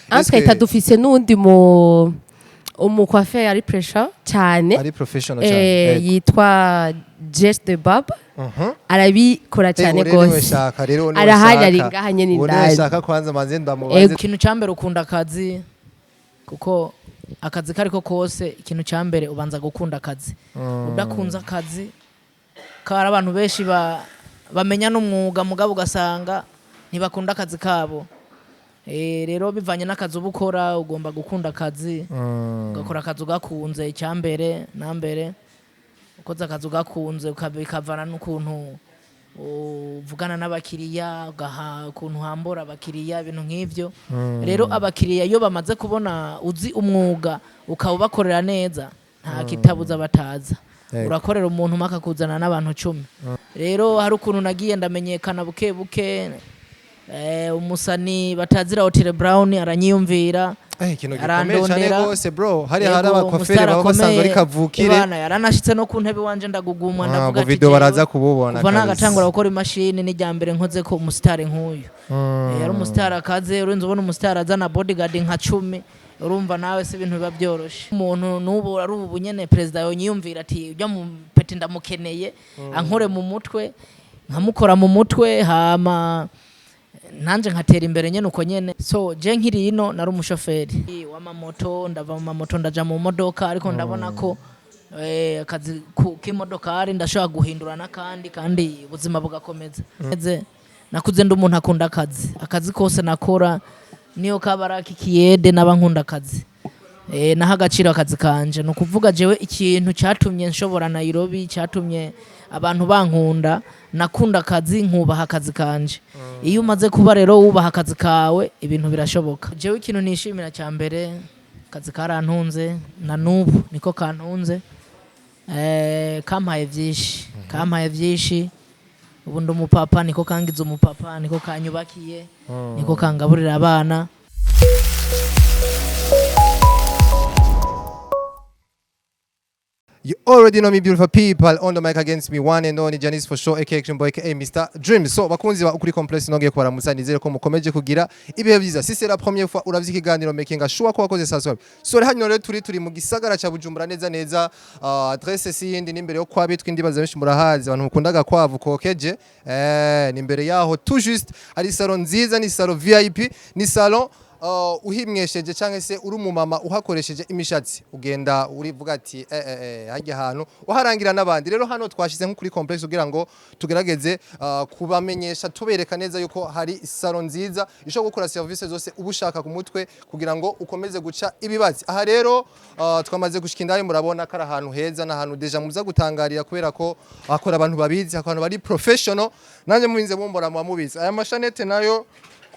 Twahita dufise n'undi umukwaferi ari pressure cyane ari professional cyane yitwa Jess the Baba arabikora cyane gose arahari ari ngaha nyene indani shaka kwanza manze ndamubaze ikintu cyambere ukunda akazi kuko akazi kariko kose ikintu cyambere ubanza gukunda akazi udakunza akazi kara abantu benshi bamenya n'umwuga mugabo ugasanga ntibakunda akazi kabo rero bivanye n'akazi ubukora ugomba gukunda akazi ugakora akazi ugakunze icyambere nambere ukoze akazi ugakunze bikavana n'ukuntu uvugana n'abakiriya ukuntu hambora abakiriya ibintu nk'ivyo rero abakiriya iyo bamaze kubona uzi umwuga ukawubakorera neza nta kitabuza bataza urakorera umuntu mpaka kuzana n'abantu 10 rero hari ukuntu nagiye ndamenyekana buke buke umusani batazira Otile Brown aranyiyumvira ikintu gikomeye cyane gose bro hari abakoferi baba basanzwe ari kavukire bana yaranashitse no ku ntebe wanje ndagugumwa ndavuga ati video baraza kububona kuva nagatangura gukora imashini n'ijyambere nkoze ko umustar nk'uyu yari umustar akaze urenze ubona umustar azana bodyguard nka 10 urumva nawe se ibintu biba byoroshe umuntu nubu ari ubu nyene president yonyiyumvira ati ujya mu peti ndamukeneye ankore mu mutwe nkamukora mu mutwe hama nanje nkatera imbere nyene uko nyene so je nkiri ino nari umushoferi w'amamoto ndava mu mamoto ndaja mu modoka ariko ndabona ko akazi k'imodoka ari ndashobora guhindurana kandi ubuzima bugakomeza nakuze ndi umuntu akunda akazi kose nakora niyo kabaraki kiyede n'abankunda akazi naha agaciro akazi kanje no kuvuga jewe ikintu cyatumye nshobora Nairobi cyatumye abantu bankunda nakunda akazi nkubaha akazi kanje iyo umaze kuba rero wubaha akazi kawe ibintu birashoboka jewe ikintu nishimira cya mbere akazi karantunze na nubu niko kantunze kampaye vyinshi ubu ndi umupapa niko kangiza umupapa niko kanyubakiye niko kangaburira abana You already know me, beautiful people. On the mic against me, one and only Janice for sure, aka Action Boy, aka Mr. Dream. So, bakunzi ba ukuri complex nongeye kubaramutsa nizere ko mukomeje kugira ibihe byiza. Si c'est la première fois uravye ikiganiro making sure ko wakoze saswa. So, hano rero turi mu gisagara ca Bujumbura neza adresse si yindi n'imbere yo kwa bitwa indibaza benshi murahazi abantu mukundaga kwavu kokeje ni imbere yaho tout juste ari salon nziza ni salon VIP ni salon uhimwesheje cyangwa se uri umumama uhakoresheje imishatsi ugenda urivuga ati hajya ahantu uharangira n'abandi rero hano twashize nko kuri complex kugira ngo tugerageze kubamenyesha tubereka neza yuko hari salon nziza ishobora gukora service zose ubushaka ku mutwe kugira ngo ukomeze guca ibibazi aha rero twamaze gushika indani murabona kara ahantu heza na ahantu deja muza gutangarira kubera ko akora abantu babizi abantu bari professional nanje murinze mumbora mubizi aya mashanete nayo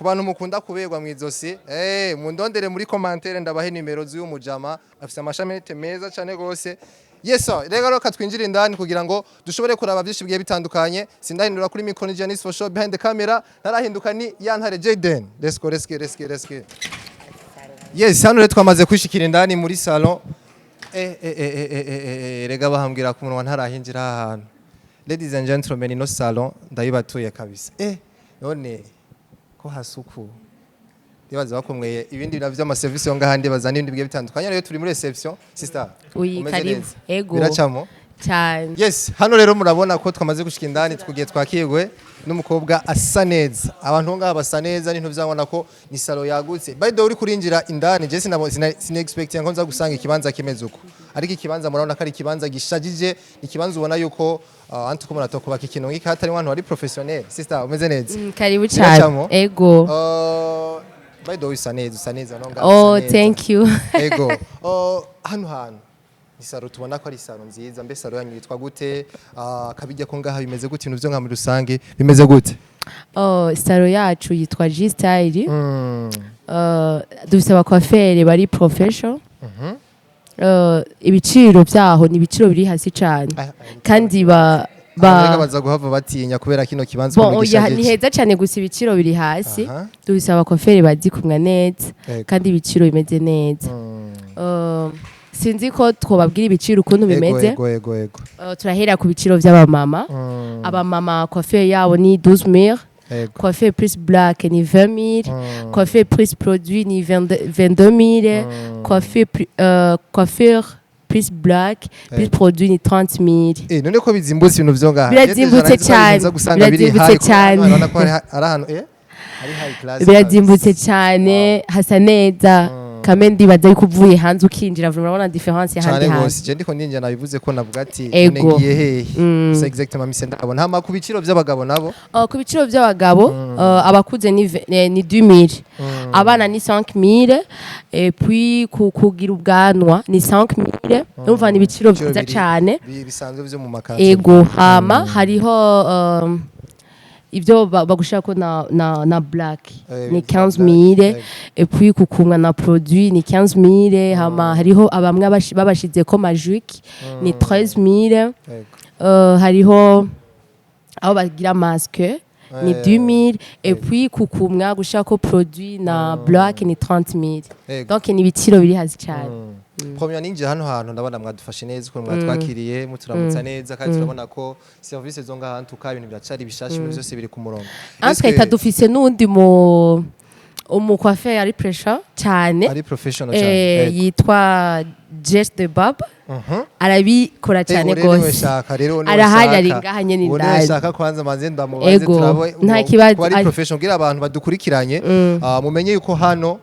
kubantu mukunda kuberwa mwizosi mundondere muri commentaire ndabahe nimero z'uyu mujama afite amashamete meza cyane gose yeso rero katwinjira indani kugira ngo dushobore kuraba byinshi bigiye bitandukanye sindahindura kuri micro Janice for sure behind the camera narahinduka ni Yantare Jaden let's go yes hano rero twamaze kwishikira indani muri salon rega bahambwira ku munwa ntarahinjira ahantu ladies and gentlemen ino salon ndayibatuye kabisa none ko hasuku dibaza bakomweye ibindi bintu by'amaservice yo ngahandi bazana ibindi bigiye bitandukanye rero turi muri reception sister karibu ego biracamo cyane yes hano rero murabona ko twamaze gushika indani tugiye twakirwe n'umukobwa asa neza abantu ngaha basa neza n'intu byabona ko ni salon yagutse by the way uri kurinjira indani je sina expecting ko nza gusanga ikibanza kimeze uko ariko ikibanza murabona ko ari ikibanza gishajije ikibanza ubona yuko antu ko murato kubaka ikintu ngiki hatari abantu bari professionnel sister umeze neza karibu cyane ego by the way usa neza no ngaha thank you ego hano isaro tubona ko ari isaro nziza mbe saro yanyu yitwa gute kabijya ko ngaha bimeze gute ibintu byo nka muri rusange bimeze gute saro yacu yitwa G Style dufite abakwaferi bari professional ibiciro byaho ni ibiciro biri hasi cyane kandi baza guhava batinya kubera kino kibanza ni heza cyane gusa ibiciro biri hasi dufite abakwaferi bazi kumwa neza kandi ibiciro bimeze neza sinzi ko twobabwira ibiciro ukuntu bimeze ego turahera ku biciro by'abamama abamama coiffure yabo ni 12000 coiffure plus black ni 20 000, coiffure plus produit ni 22 000, coiffure plus black plus produit ni 30 000. None ko bizimbutse ibintu vyo ngaha birazimbutse cyane birazimbutse cyane hasa neza kame ndibaza yuko uvuye hanze ukinjira urabona difference handi hanze je ndiko ndinjye nabivuze ko navuga ati none ngiye hehe c'est exactement mise ndabona hama ku biciro by'abagabo nabo ku biciro by'abagabo abakuze ni 2000, abana ni 5000, et puis kugira ubwanwa ni 5000. Urumva ni ibiciro byiza cyane bisanzwe byo mu makati. Hama hariho ibyo bagushaka ko na black ni 15 000, et puis kukumwa na produit ni 15 000. Hama hariho abamwe babashize ko majuki ni 13 000. Hariho aho bagira masque ni 20 000, et puis kukumwa gushaka ko produit na black ni 30 000. Donc ni ibiciro biri hazi cyane. Premier ninje hano hantu ndabona mwadufashe neza ko mwatwakiriye muturamutsa neza kandi turabona ko service zo ngaha ntuka ibintu byacari bishashe ibintu byose biri ku murongo. Twita dufise nundi coiffeur ari pressure cyane ari professional cyane yitwa Just the Barber. Arabikora cyane gose arahari ari ngaha nyene ndari urashaka kwanza manze ndamubaze turabe nta kibazo ari professional gira abantu badukurikiranye mumenye yuko hano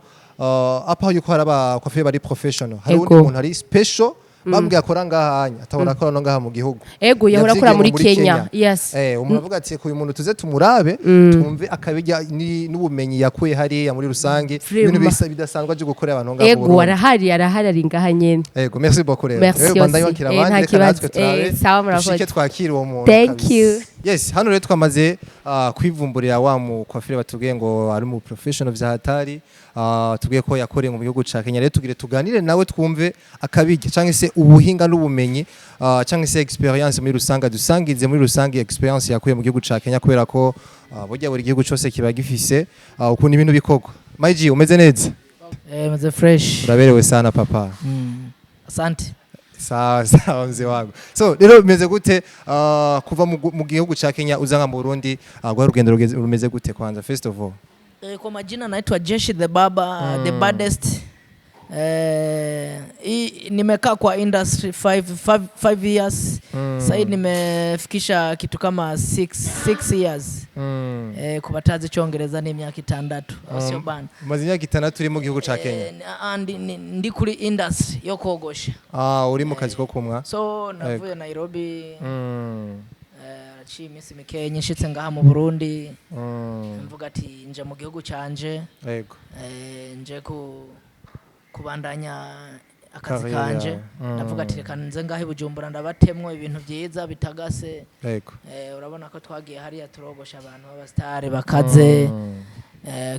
apa yuko haraba coiffeur bari professional hari undi muntu ari special bambwiye akora ngahanya atabona ko no ngaha mu gihugu yahora akora muri Kenya. Yes, umuntu avuga ati ko uyu muntu tuze tumurabe twumve akabijya n'ubumenyi yakuye hari muri rusange ibintu bidasanzwa byo gukorera abantu ngaho arahari ari ngaha nyene. Merci beaucoup rero bandaye wakira abandi kanatwe turabe shike twakira uwo muntu. Thank you. Yes, hano rero twamaze kwivumburira wa mu coiffeur batubwiye ngo ari mu professional vya hatari tubwiye ko yakoreye mu gihugu ca Kenya. Rero tugire tuganire nawe twumve akabijya cyangwa se ubuhinga n'ubumenyi cyangwa se experience muri rusanga dusangize muri rusange experience yakuye mu gihugu ca Kenya kubera ko burya buri gihugu cyose kiba gifise ukuntu ibintu bikogwa. Maiji umeze neza? Meze fresh. Uraberewe sana papa. Asante. Sawa mzee wangu. So rero bimeze gute kuva mu gihugu ca Kenya uzanga mu Burundi gwa rugendo rumeze gute kwanza first of all? Kwa majina naitwa Jeshi the Barber, the baddest. Nimekaa kwa industry 5 years. Sasa nimefikisha kitu kama 6 years. Kubatazi cyongereza ni imyaka 6 sio bana. Maze imyaka 6 uri mu gihugu ca Kenya. Ndi kuri industry yo kogosha. Uri mu kazi ko kumwa. So navuye Nairobi. Iminsi mikeya nshitse ngaha mu Burundi. Mvuga ati nje mu gihugu canje. Yego. Nje kubandanya akazi kanje. Ndavuga ati reka nze ngahe Bujumbura ndabatemwe ibintu byiza bitagase. Yego. Urabona ko twagiye hariya turogosha abantu b'abastare bakaze.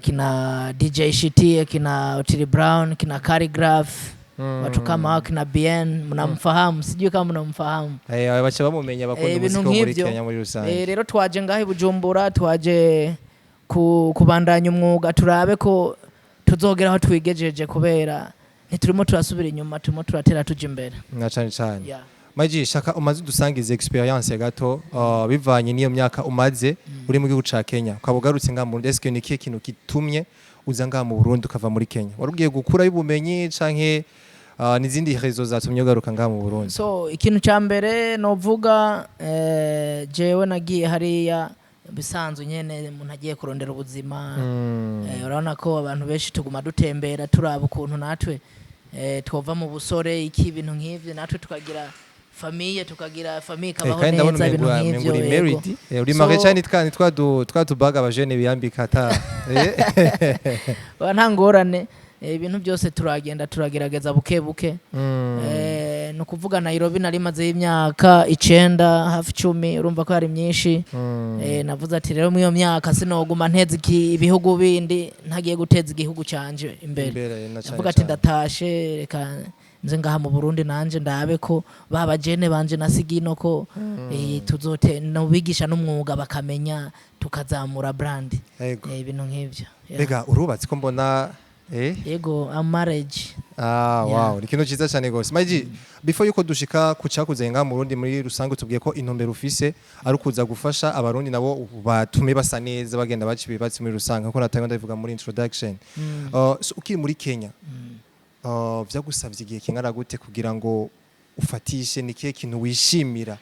Kina DJ Shiti, kina Otile Brown, kina Carigraph. Watu kama kina Bien mnamfahamu, sijui kama mnamfahamu. Bacha bamumenya bakunda muzika muri Kenya muri rusange. Rero twaje ngahe Bujumbura, twaje kubandanya umwuga turabe ko tuzogera aho twigejeje kubera ntiturimo turasubira inyuma, turimo turatera tuje imbere. Nacane cyane. Maiji shaka umaze dusangize experience gato bivanye niyo myaka umaze uri mu gihugu ca Kenya. Ukabugarutse nga mu desk ni kintu kitumye uza nga mu Burundi ukava muri Kenya. Warugiye gukura y'ubumenyi canke nizindi rezo zatumye ugaruka nga mu Burundi? So ikintu ca mbere novuga jewe nagiye hariya bisanzwe nyene umuntu agiye kurondera ubuzima. Urabona ko abantu benshi tuguma dutembera turaba ukuntu natwe twova mu busore iki ibintu nk'ivyo natwe tukagira famille kabaho neza ibintu nk'ivyo. Uri marié cyane twatubaga abajene biyambika ata nta ngorane. Ibintu byose turagerageza buke no kuvuga Nairobi nari maze imyaka 9 hafi 10 urumva ko ari myinshi. Navuze ati rero mu iyo myaka sinoguma nteze ibihugu bindi ntagiye guteza igihugu canje imbere. Navuga ati ndatashe reka nze ngaha mu Burundi nanje ndabe ko babajene banje nasigino ko tuzote no bigisha n'umwuga bakamenya tukazamura brand ibintu nk'ivyo. Rega urubatse ko mbona Yego, I'm marriage. Wow, ni ikintu cyiza cyane gose. Maji, before yuko dushika ku cyakuzenga mu Burundi muri rusange tubwiye ko intumbero ufise ari ukuza gufasha abarundi nabo batume basa neza bagenda baciye batsi muri rusange ko natanga ndavuga muri introduction. So ukiri muri Kenya. Vyagusavye igihe kingana gute kugira ngo ufatishe ni kihe kintu wishimira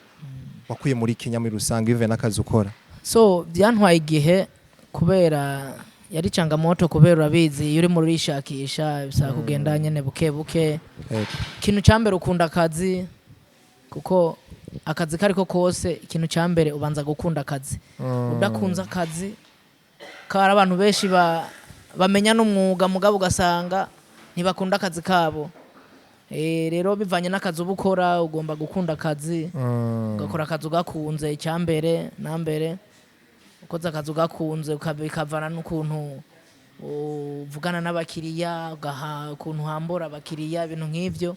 wakuye muri Kenya muri rusange bive n'akazi ukora? So byantwaye igihe kubera yari changamoto kubera urabizi yuri muri rishakisha bisaba kugenda nyene buke buke. Ikintu cyambere ukunda akazi kuko akazi kariko kose ikintu cyambere ubanza gukunda akazi. Udakunza akazi kara abantu benshi bamenya n'umwuga mugabo ugasanga ntibakunda akazi kabo. Rero bivanye n'akazi ubukora ugomba gukunda akazi ugakora akazi ugakunze icyambere nambere ukoza akazi ugakunze ukabikavana n'ukuntu uvugana n'abakiriya ugaha ukuntu hambura abakiriya ibintu nk'ivyo.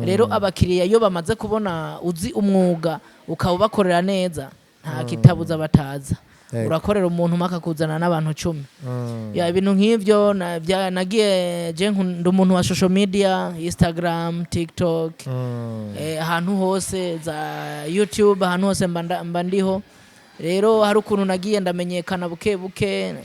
Rero abakiriya iyo bamaze kubona uzi umwuga ukawubakorera neza nta kitabuza bataza. Urakorera umuntu maka kuzana n'abantu 10. Ya ibintu nk'ivyo nagiye je ndi umuntu wa social media, Instagram, TikTok, ahantu hose za YouTube, ahantu hose mba ndiho. Rero hari ukuntu nagiye ndamenyekana buke buke.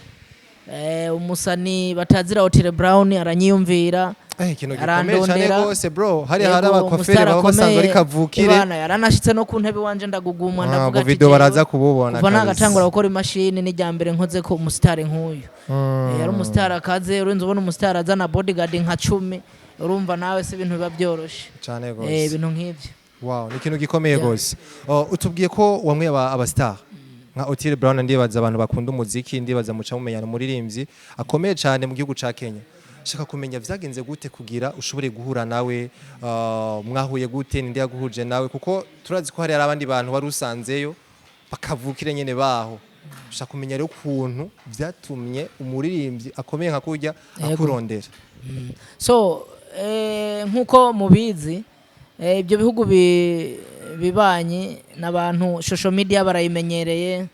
Umusani batazira Otile Brown aranyiyumvira. Ikintu gikomeye cyane gose bro. Hari abakoferi baba basanzwe ari kavukire. Bana yaranashitse no ku ntebe wanje ndagugumwa ndavuga ati video baraza kububona. Kuva nagatangura gukora imashini n'ijyambere nkoze ko umustar nk'uyu. Yari umustar akaze urenze ubona umustar azana bodyguard nka 10 urumva nawe se ibintu biba byoroshe cyane gose. Ibintu nk'ivyo. Wow, ni ikintu gikomeye gose. Utubwiye ko wamwe aba star nka Otile Brown ndibaza abantu bakunda umuziki ndibaza muca mumenyana umuririmbyi akomeye cyane mu gihugu ca Kenya. Shaka kumenya vyagenze gute kugira ushobore guhura nawe mwahuye gute nindi yaguhuje nawe kuko turazi ko hari abandi bantu bari usanzeyo bakavukire nyene baho. Shaka kumenya rero ukuntu vyatumye umuririmbyi akomeye nka kurya akurondera. So nkuko mubizi ibyo bihugu bibanye n'abantu social media barayimenyereye.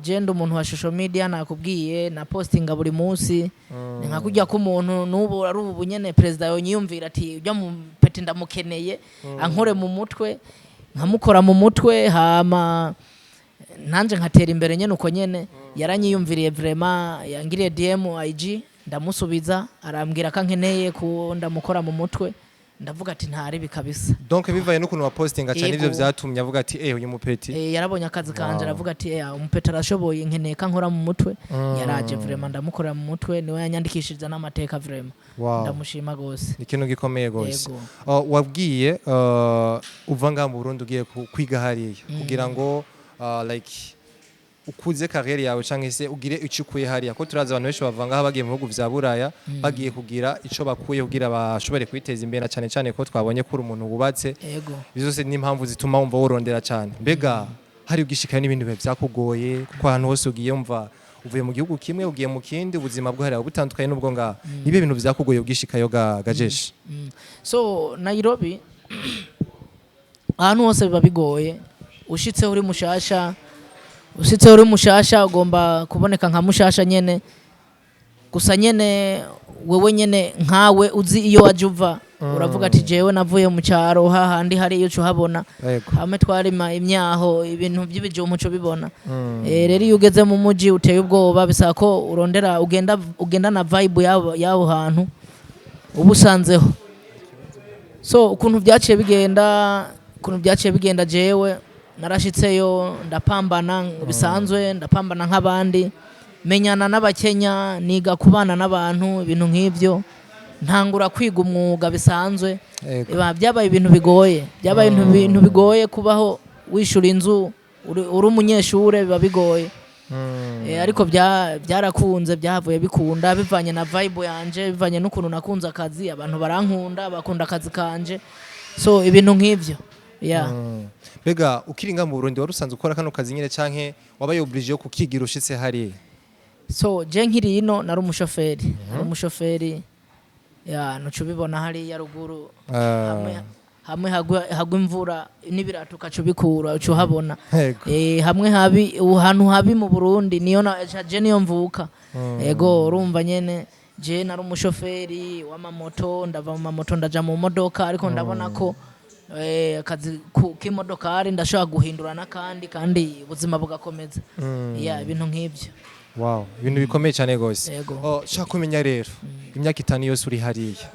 Jendo umuntu wa social media nakubwiye na postinga buri munsi nka kujya ko umuntu nubo ari ubu nyene president yonyiyumvira ati ujya mu peti ndamukeneye ankore mu mutwe nkamukora mu mutwe hama nanje nkatera imbere nyene uko nyene yaranyiyumviriye vraiment yangiriye DM IG ndamusubiza arambwira kankeneye ko ndamukora mu mutwe ndavuga ati ntari bikabisa. Donc bivaye n'ukuntu wa postinga cyane ivyo vyatumye avuga ati uyu mupeti yarabonye akazi kanje aravuga ati umupeti arashoboye nkeneye kankora mu mutwe. Yaraje vraiment ndamukorera mu mutwe niwe yanyandikishije n'amateka vraiment. Ndamushima gose. Ikintu gikomeye gose. Wabwiye uvanga mu Burundi ugiye kwiga hariya kugira ngo like ukuze carrière yawe canke se ugire icikuye hariya ko turaza abantu benshi bavanga bagiye mu bihugu vya Buraya bagiye kugira ico bakuye kugira bashobore kwiteza imbere cyane cyane ko twabonye ko umuntu wubatse bizose n'impamvu zituma wumva worondera cyane. Mbega hari ugishikaye n'ibindi bihe byakugoye kuko ahantu hose ugiye umva uvuye mu gihugu kimwe ugiye mu kindi ubuzima bwo hariya butandukanye n'ubwo nga nibe bintu byakugoye ugishikayo gajeshi? So Nairobi ahantu hose biba bigoye ushitse uri mushasha ugomba kuboneka nka mushasha nyene gusa nyene wewe nyene nkawe uzi iyo wajuva uravuga ati jewe navuye mu cyaro hahandi hari iyo cuhabona hamwe twarima imyaho ibintu by'ibijumbu cyo bibona. Rero iyo ugeze mu muji uteye ubwoba bisaba ko urondera ugenda na vibe yaho hantu ubusanzeho. So ukuntu byaciye bigenda jewe narashitseyo ndapambana bisanzwe ndapambana nk'abandi menyana n'abakenya niga kubana n'abantu ibintu nk'ivyo ntangura kwiga umwuga bisanzwe. Byabaye ibintu bigoye kubaho wishura inzu uri umunyeshure biba bigoye. Ariko byarakunze byahavuye bikunda bivanye na vibe yanje bivanye n'ukuntu nakunze akazi abantu barankunda bakunda akazi kanje. So ibintu nk'ivyo Bega ukiringa mu Burundi warusanze ukora kano kazi nyine canke wabaye obligé yo kukigira ushitse hari? So je nkiri ino nari umushoferi nuco bibona hari ya ruguru hamwe hagwa imvura n'ibirato kaco bikura uco habona hamwe ahantu habi mu Burundi niyo je niyo mvuka urumva nyene je nari umushoferi w'amamoto ndava mu mamoto ndaja mu modoka ariko ndabona ko akazi k'imodokari ndashobora guhindura n'akandi kandi ubuzima bugakomeza ibintu nk'ibyo. Wow, ibintu bikomeye cyane gose. Shaka kumenya rero imyaka 5 yose uri hariya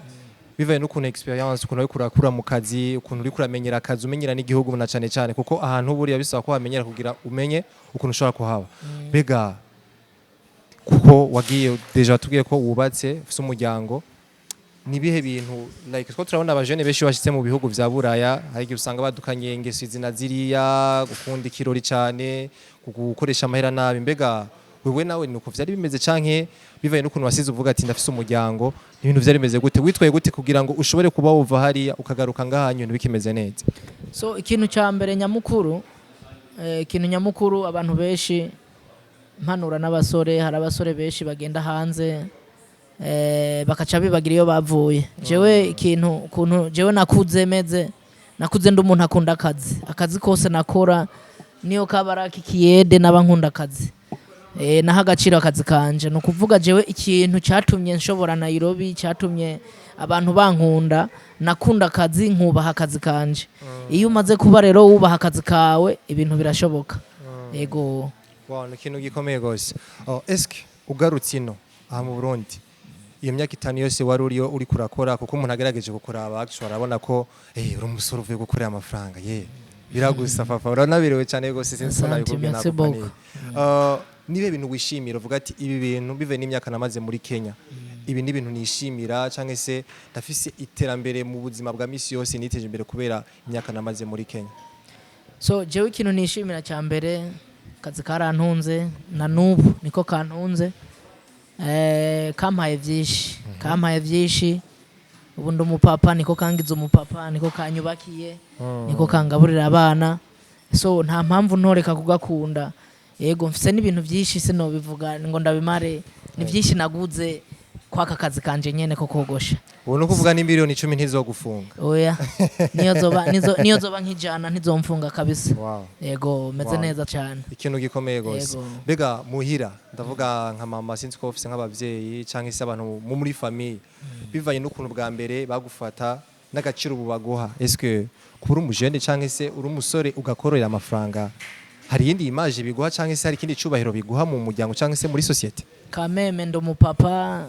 bivaye n'ukuntu experience ukuntu uri kurakura mu kazi ukuntu uri kuramenyera akazi umenyera n'igihugu na cyane cyane kuko ahantu buriya bisaba ko wamenyera kugira umenye ukuntu ushobora kuhaba. Bega kuko wagiye deja tugiye ko wubatse ufite umuryango nibihe bintu like ko turabona abajene benshi bashitse mu bihugu vya Buraya hari gihe usanga badukanye ingeso izina ziriya gukunda ikirori cyane gukoresha amahera nabi mbega wewe nawe nuko vyari bimeze canke bivaye n'ukuntu wasize uvuga ati ndafise umuryango ibintu vyari bimeze gute witwaye gute kugira ngo ushobore kuba uva hariya ukagaruka ngahanyu ibintu bikimeze neza? So ikintu ca mbere nyamukuru abantu benshi mpanura n'abasore hari abasore benshi bagenda hanze bakaca bibagira iyo bavuye. Jewe ikintu jewe nakuze ndi umuntu akunda akazi kose nakora niyo kabaraki kiyede n'abankunda akazi naha agaciro akazi kanje no kuvuga jewe ikintu cyatumye nshobora Nairobi cyatumye abantu bankunda nakunda akazi nkubaha akazi kanje. Iyo umaze kuba rero wubaha akazi kawe ibintu birashoboka. Yego wow, ikintu gikomeye gose. Eske ugarutse ino aha mu Burundi iyo myaka 5 yose wari uri kurakora kuko umuntu agerageje gukora actually arabona ko uri umusore uvuye gukorera amafaranga biragusa papa uranabirewe cyane gose sinzi nabikubwiye nako nibe bintu wishimira uvuga ati ibi bintu bive n'imyaka namaze muri Kenya ibi ni ibintu nishimira cyangwa se ndafise iterambere mu buzima bwa misi yose niteje imbere kubera imyaka namaze muri Kenya? So jewe ikintu nishimira cya mbere kazi karantunze na nubu niko kantunze kampaye vyinshi ubu ndi umupapa niko kangize umupapa niko kanyubakiye niko kangaburira abana so nta mpamvu ntoreka kugakunda. Yego mfise n'ibintu byinshi sino bivuga ngo ndabimare ni byinshi naguze kwaka kazi kanje nyene ko kogosha. Ubu no kuvuga ni miliyoni 10 ntizogufunga? Oya niyo zoba nkijana ntizomfunga kabisa. Yego meze neza cyane. Ikintu gikomeye gose. Bega muhira ndavuga nka mama sinzi ko ofise nk'abavyeyi cyangwa se abantu muri famille bivaye n'ukuntu bwa mbere bagufata n'agaciro bubaguha. Eske kuri umujene cyangwa se uri umusore ugakorera amafaranga hari yindi image biguha cyangwa se hari kindi cubahiro biguha mu muryango cyangwa se muri societe? Kameme ndo mupapa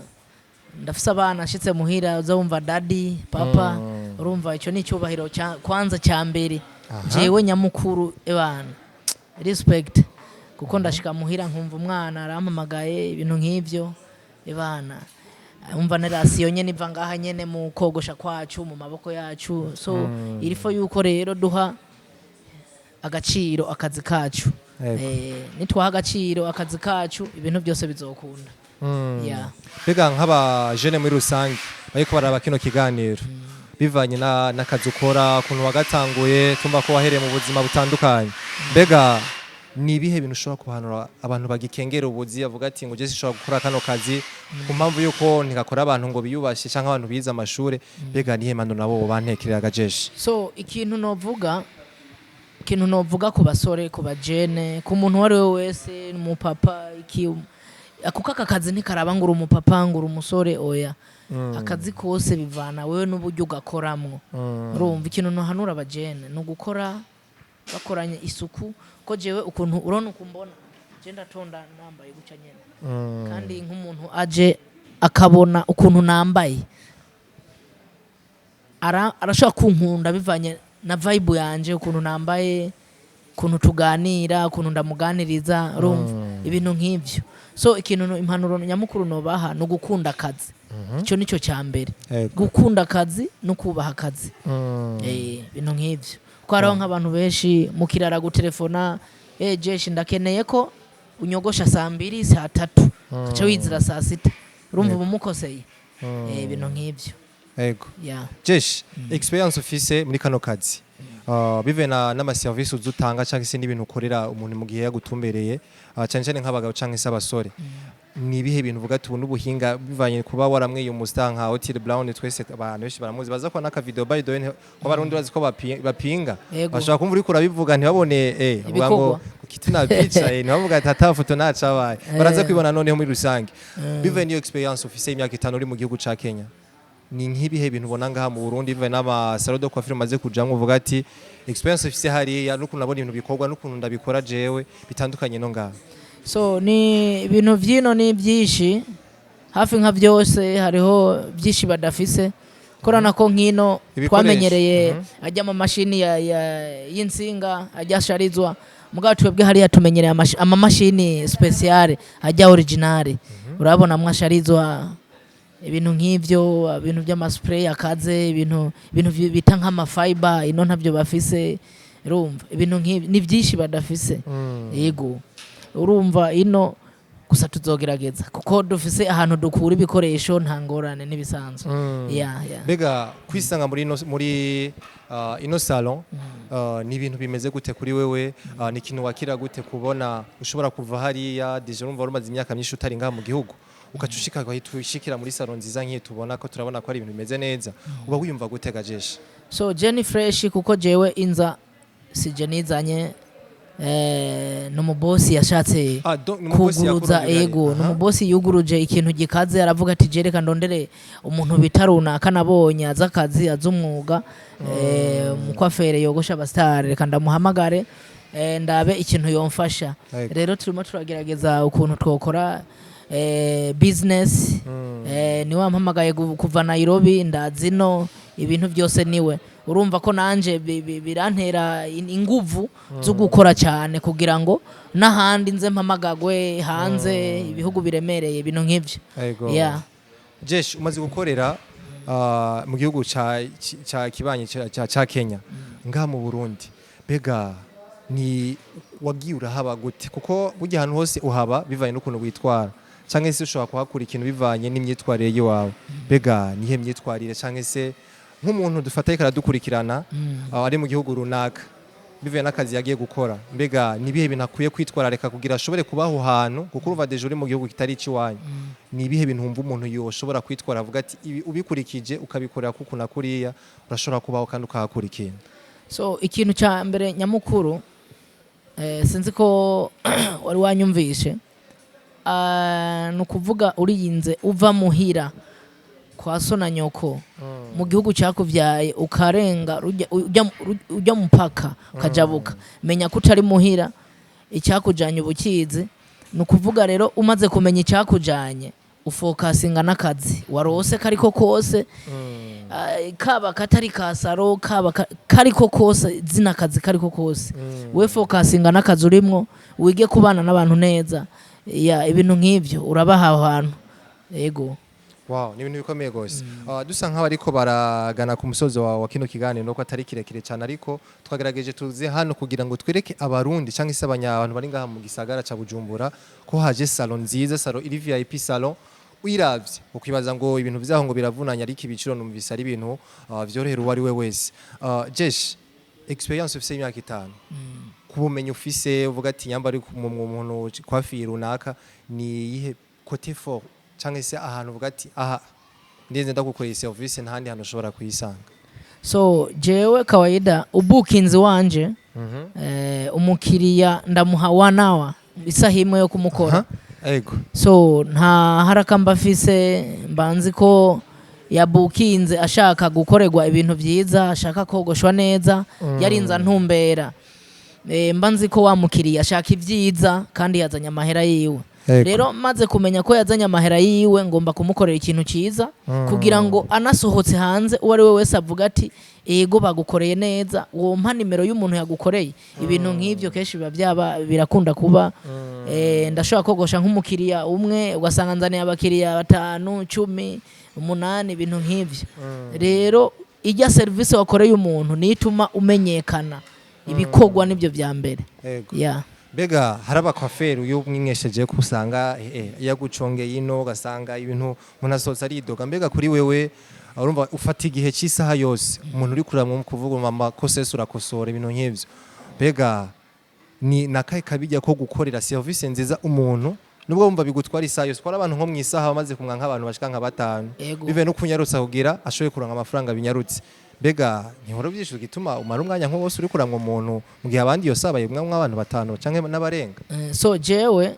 ndafise abana ashitse muhira uzumva daddy papa urumva ico ni cyubahiro kwanza cya mbere jewe nyamukuru ebana respect kuko ndashika muhira nkumva umwana arampamagaye ibintu nk'ivyo ebana umva nerasiyo nyene iva ngaha nyene mu kogosha kwacu mu maboko yacu so irifo yuko rero duha agaciro akazi kacu nitwaha agaciro akazi kacu ibintu byose bizokunda. Bega nk'aba jeune muri rusange bariko baraba kino kiganiro bivanye n'akazi ukora ukuntu wagatanguye tumba ko wahereye mu buzima butandukanye bega ni ibihe bintu ushobora kuhanura abantu bagikengera ubuzi avuga ati ngo je sishobora gukora kano kazi ku mpamvu yuko ntigakora abantu ngo biyubashye canke abantu bize amashure bega nihe mando nabo bantekerera gajeshi? So ikintu novuga ku basore ku bajene ku muntu wari we wese mu papa akuka akazi ntikaraba ngo uri umupapa ngo uri umusore oya akazi kose bivana wewe n'uburyo ugakoramwo. Urumva ikintu nohanura abajene no gukora bakoranye isuku ko jewe ukuntu urona ukumbona je ndatonda nambaye guca nyene kandi nk'umuntu aje akabona ukuntu nambaye arashaka kunkunda bivanye na vibe yanje ukuntu nambaye ukuntu tuganira ukuntu ndamuganiriza urumva ibintu nk'ivyo. So ikintu impanuro nyamukuru nobaha no gukunda akazi ico nico cya mbere gukunda akazi no kubaha akazi ibintu nk'ivyo ko hariho nk'abantu benshi mukirara gutelefona jeshi ndakeneye ko unyogosha saa 2 saa 3 aca wizira saa 6 urumva umukoseye ibintu nk'ivyo. Yego jeshi experience ufise muri kano kazi bive n'ama service uzutanga cyangwa se n'ibintu ukorera umuntu mu gihe yagutumbereye cyane cyane nk'abagabo cyangwa se abasore ni ibihe bintu uvuga ati ubu n'ubuhinga bivanye kuba waramweye umustar nka Otile Brown twese abantu benshi baramuzi baza ko naka video by the way ko barundi bazi ko bapinga bashaka kumva uri kurabivuga ntibabone uvuga ngo kituna picha ntibavuga ati hata foto nacabaye baraza kwibona noneho muri rusange bivanye niyo experience ufise imyaka 5 uri mu gihugu ca Kenya ni nk'ibihe bintu ubona ngaha mu Burundi bivanye n'amasalo de coiffure maze kujamwe uvuga ati experience ufise hariya n'ukuntu nabona ibintu bikorwa n'ukuntu ndabikora jewe bitandukanye no ngaha. So ni ibintu vyino ni byinshi hafi nka byose hariho byinshi badafise korana ko nkino twamenyereye ajya mu mashini y'insinga ajya sharizwa mugabo twebwe hariya tumenyereye ama mashini speciale ajya originale urabona mwasharizwa ibintu nk'ivyo ibintu by'ama spray akaze ibintu bita nk'ama fiber ino ntavyo bafise urumva ibintu nk'ibi ni byinshi badafise yego urumva ino gusa tuzogerageza kuko dufise ahantu dukura ibikoresho nta ngorane n'ibisanzwe bega kwisanga muri ino salon ni ibintu bimeze gute kuri wewe ni ikintu wakira gute kubona ushobora kuva hariya deje urumva urumaze imyaka myinshi utari ngaha mu gihugu ukacushika kwishikira muri salon nziza nk'iyi tubona ko turabona ko ari ibintu bimeze neza uba wiyumva gute gajesha? So Jenny Fresh kuko jewe inza si Jenny zanye n'umubosi yashatse kuguruza ego n'umubosi yuguruje ikintu gikaze aravuga ati jereka ndondere umuntu bitaruna kanabonye azakazi azumwuga mukwafere yogosha abastar reka ndamuhamagare ndabe ikintu yomfasha rero turimo turagerageza ukuntu twokora business ni wampamagaye kuva Nairobi ndazino ibintu byose niwe urumva ko nanje birantera inguvu zo gukora cyane kugira ngo n'ahandi nze mpamagagwe hanze ibihugu biremereye ibintu nk'ivyo. Jesh umaze gukorera mu gihugu ca kibanyi ca Kenya ngaha mu Burundi bega ni wagiye urahaba gute kuko burya ahantu hose uhaba bivanye n'ukuntu witwara cyangwa se ushobora kuhakura ikintu bivanye n'imyitwarire yiwawe bega nihe myitwarire cyangwa se nk'umuntu dufataye karadukurikirana ari mu gihugu runaka bivuye n'akazi yagiye gukora mbega nibihe bintu akwiye kwitwarareka kugira ashobore kubaho hantu kuko uruva deje uri mu gihugu kitari ikiwanyu nibihe bintu umva umuntu yoshobora kwitwara avuga ati ubikurikije ukabikorera kuko nakuriya urashobora kubaho kandi ukahakurikira? So ikintu cya mbere nyamukuru sinzi ko wari wanyumvishe nukuvuga uriyinze uva muhira kwa so na nyoko mu gihugu cyakuvyaye ukarenga ujya mupaka ukajabuka menya ko utari muhira icyakujanye ubukizi nukuvuga rero umaze kumenya icyakujanye ufokasinga n'akazi warose kariko kose kaba katari kasaro kaba kariko kose zina kazi kariko kose we fokasinga n'akazi urimo wige kubana n'abantu neza ibintu nk'ivyo urabaha ahantu yego. Wow, ni ibintu bikomeye gose. Dusa nkaho ariko baragana ku musozo wa kino kiganiro nuko atari kirekire cyane ariko twagerageje tuze hano kugira ngo twereke abarundi cyangwa se abantu bari ngaha mu gisagara ca Bujumbura ko haje salon nziza, salon iri VIP salon uyiravye ukwibaza ngo ibintu bizaho ngo biravunanya ariko ibiciro numvise ari ibintu vyorohera uwari we wese. Jesh experience ufise imyaka 5 kubumenye ufise uvuga ati nyamba ari umuntu kwafira runaka ni yihe côté fort cyangwa se ahantu uvuga ati aha ndeze ndagukoreye service ntandi hano ushobora kuyisanga? So jewe kawaida ubukinzi wanje umukiriya ndamuha 1 hour isaha imwe yo kumukora. Ego. So nta haraka mbafise mbanzi ko yabukinze ashaka gukorerwa ibintu byiza ashaka kogoshwa neza yarinza ntumbera mbanzi ko wamukiriya ashaka ibyiza kandi yazanye amahera yiwe. Rero maze kumenya ko yazanye amahera yiwe ngomba kumukorera ikintu ciza kugira ngo anasohotse hanze uwari we wese avuga ati ego bagukoreye neza uwo mpa nimero y'umuntu yagukoreye ibintu nk'ivyo keshi byaba birakunda kuba ndashobora kogosha nk'umukiriya umwe ugasanga nzaniye abakiriya 5 10 8 ibintu nk'ivyo. Rero ijya service wakoreye umuntu nituma umenyekana ibikogwa nibyo bya mbere. Bega haraba kwaferi uyo mwimwesheje kusanga yagucongeye ino gasanga ibintu munasotsa ari doga mbega kuri wewe urumva ufata igihe cy'isaha yose umuntu uri kuramwe kuvuga mama kosese urakosora ibintu nk'ivyo bega ni nakaye kabijya ko gukorera service nziza umuntu nubwo wumva bigutwara isaha yose twara abantu nko mu isaha bamaze kumwa nk'abantu bashika nka batanu bive no kunyarutsa kugira ashoboye kuronka amafaranga binyarutse mbega ntihora byishuka gituma umara umwanya nko wose uri kuramwa umuntu mu gihe abandi yose abaye umwe abantu batanu canke n'abarenga so jewe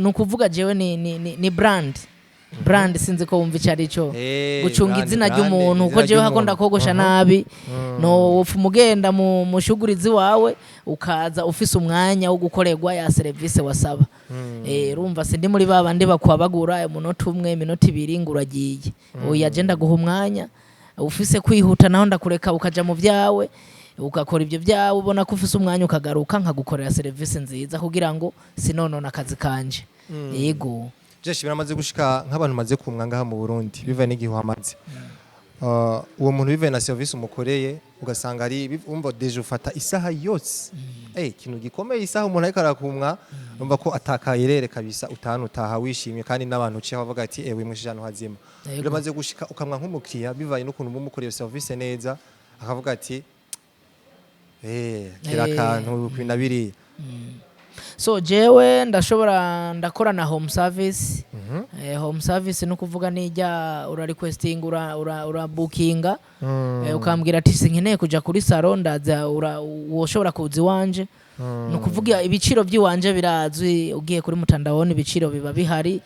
nukuvuga jewe ni brand sinzi ko wumva icari cyo gucunga izina ry'umuntu uko jewe hakonda kogosha nabi no upfa umugenda mu mushugurizi wawe ukaza ufise umwanya wo gukorerwa ya service wasaba urumva sindi muri babandi bakwabagura umunota umwe iminota ibiri nguragiye oya agenda guha umwanya ufise kwihuta naho ndakureka ukaja mu vyawe ugakora ibyo byawe ubona ko ufise umwanya ukagaruka nkagukorera service nziza kugira ngo sinonona akazi kanje yego jeshi biramaze gushika nk'abantu maze kumwa ngaha mu Burundi bive n'igihe hamaze uwo muntu bive na service umukoreye ugasanga ari umva deje ufata isaha yose kintu gikomeye isaha umuntu ariko arakumwa umva ko atakayirere kabisa utaha wishimye kandi n'abantu uciye bavuga ati ewe mwishijano hazima biramaze gushika ukamwa nk'umukiriya bivaye n'ukuntu umukoreye service neza akavuga ati kira kantu kwinabiri so jewe ndakora na home service home service no kuvuga nijya ura requesting ura bookinga ukambwira ati sinkeneye kuja kuri salon ndaza woshobora kuzi wanje no kuvuga ibiciro by'iwanje birazwi ugiye kuri mutandawoni ibiciro biba bihari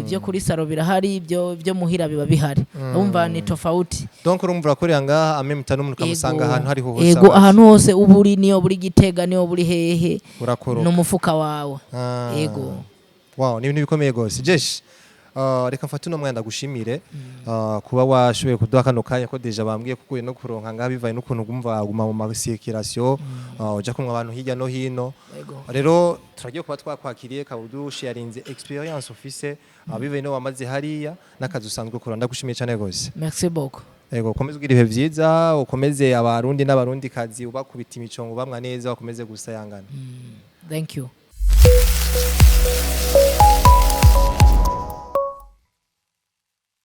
byo kuri salon birahari byo muhira biba bihari umva ni tofauti donc urumva kuri ngaha amemta n'umuntu kamusanga ahantu hari hose yego ahantu hose uburi niyo buri Gitega niyo buri hehe no mufuka wawe yego wow ni ibintu bikomeye gose jeshi reka mfate no mwenda gushimire kuba washoboye kuduha kano kanya ko deja bambwiye kuko no kuronka ngaha bivaye n'ukuntu gumva guma mu circulation uja kumwe abantu hirya no hino rero turagiye kuba twakwakiriye kabudu sharinze experience office bivaye no wamaze hariya nakazi usanzwe ukora ndagushimiye cyane gose merci beaucoup yego ukomeze ugira ibihe byiza ukomeze abarundi n'abarundi kazi ubakubita imicongo bamwa neza ukomeze gusayangana thank you